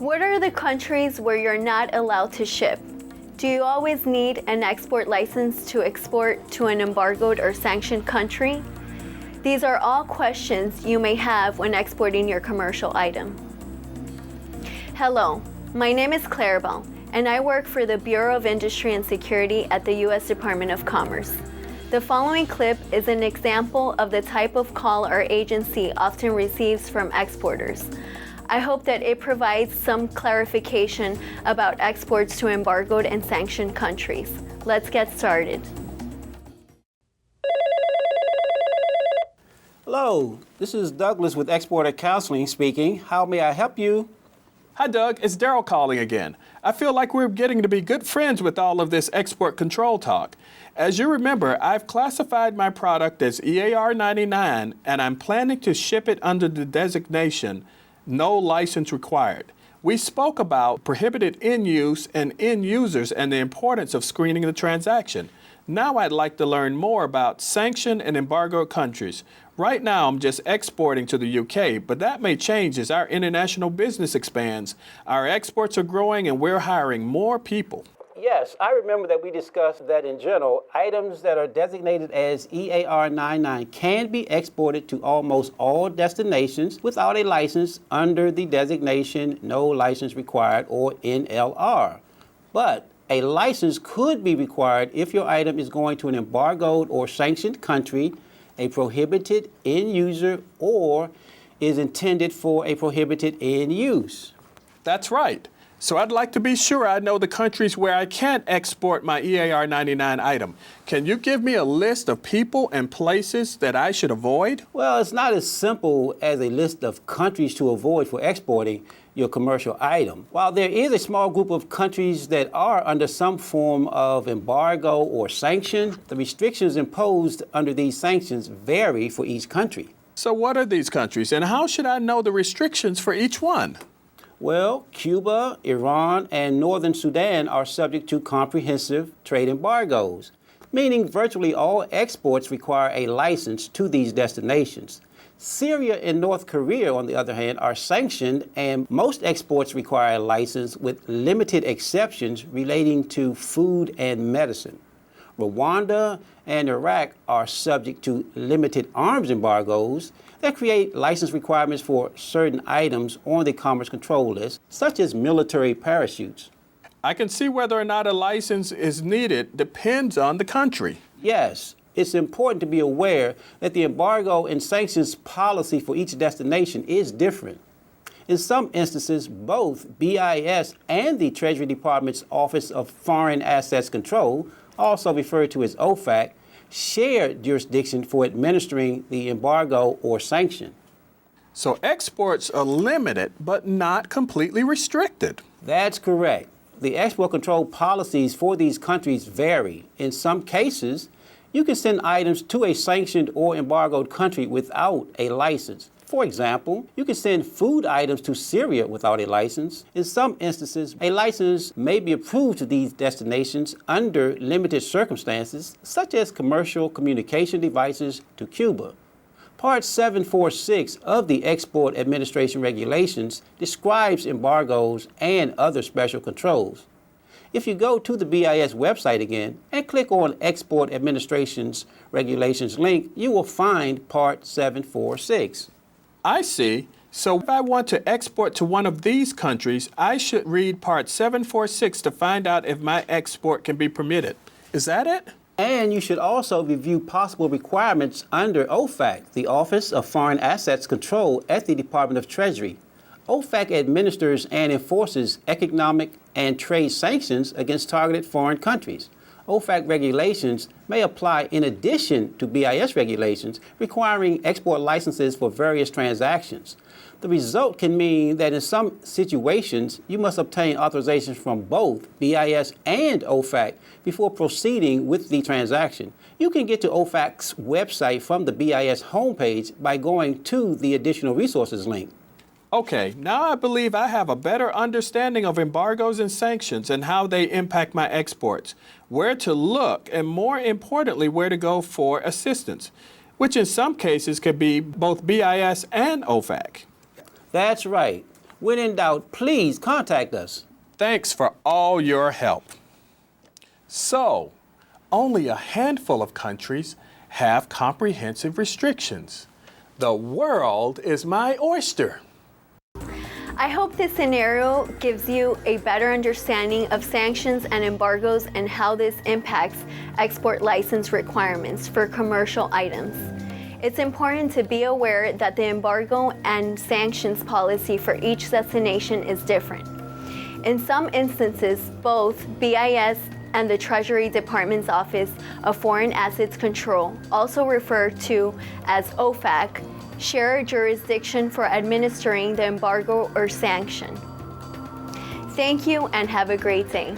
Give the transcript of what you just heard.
What are the countries where you're not allowed to ship? Do you always need an export license to export to an embargoed or sanctioned country? These are all questions you may have when exporting your commercial item. Hello, my name is Clarabelle, and I work for the Bureau of Industry and Security at the U.S. Department of Commerce. The following clip is an example of the type of call our agency often receives from exporters. I hope that it provides some clarification about exports to embargoed and sanctioned countries. Let's get started. Hello, this is Douglas with Exporter Counseling speaking. How may I help you? Hi, Doug. It's Daryl calling again. I feel like we're getting to be good friends with all of this export control talk. As you remember, I've classified my product as EAR 99, and I'm planning to ship it under the designation No License Required. We spoke about prohibited end use and end users and the importance of screening the transaction. Now I'd like to learn more about sanctioned and embargoed countries. Right now I'm just exporting to the UK, but that may change as our international business expands. Our exports are growing and we're hiring more people. Yes, I remember that we discussed that in general, items that are designated as EAR 99 can be exported to almost all destinations without a license under the designation No License Required, or NLR. But a license could be required if your item is going to an embargoed or sanctioned country, a prohibited end user, or is intended for a prohibited end use. That's right. So I'd like to be sure I know the countries where I can't export my EAR 99 item. Can you give me a list of people and places that I should avoid? Well, it's not as simple as a list of countries to avoid for exporting your commercial item. While there is a small group of countries that are under some form of embargo or sanction, the restrictions imposed under these sanctions vary for each country. So what are these countries, and how should I know the restrictions for each one? Well, Cuba, Iran, and Northern Sudan are subject to comprehensive trade embargoes, meaning virtually all exports require a license to these destinations. Syria and North Korea, on the other hand, are sanctioned, and most exports require a license with limited exceptions relating to food and medicine. Rwanda and Iraq are subject to limited arms embargoes that create license requirements for certain items on the Commerce Control List, such as military parachutes. I can see whether or not a license is needed depends on the country. Yes, it's important to be aware that the embargo and sanctions policy for each destination is different. In some instances, both BIS and the Treasury Department's Office of Foreign Assets Control, also referred to as OFAC, share jurisdiction for administering the embargo or sanction. So exports are limited but not completely restricted. That's correct. The export control policies for these countries vary. In some cases, you can send items to a sanctioned or embargoed country without a license. For example, you can send food items to Syria without a license. In some instances, a license may be approved to these destinations under limited circumstances, such as commercial communication devices to Cuba. Part 746 of the Export Administration Regulations describes embargoes and other special controls. If you go to the BIS website again and click on Export Administration's Regulations link, you will find Part 746. I see. So if I want to export to one of these countries, I should read Part 746 to find out if my export can be permitted. Is that it? And you should also review possible requirements under OFAC, the Office of Foreign Assets Control at the Department of Treasury. OFAC administers and enforces economic and trade sanctions against targeted foreign countries. OFAC regulations may apply in addition to BIS regulations requiring export licenses for various transactions. The result can mean that in some situations, you must obtain authorization from both BIS and OFAC before proceeding with the transaction. You can get to OFAC's website from the BIS homepage by going to the Additional Resources link. Okay, now I believe I have a better understanding of embargoes and sanctions and how they impact my exports, where to look, and more importantly, where to go for assistance, which in some cases could be both BIS and OFAC. That's right. When in doubt, please contact us. Thanks for all your help. So, only a handful of countries have comprehensive restrictions. The world is my oyster. I hope this scenario gives you a better understanding of sanctions and embargoes and how this impacts export license requirements for commercial items. It's important to be aware that the embargo and sanctions policy for each destination is different. In some instances, both BIS and the Treasury Department's Office of Foreign Assets Control, also referred to as OFAC, share a jurisdiction for administering the embargo or sanction. Thank you and have a great day.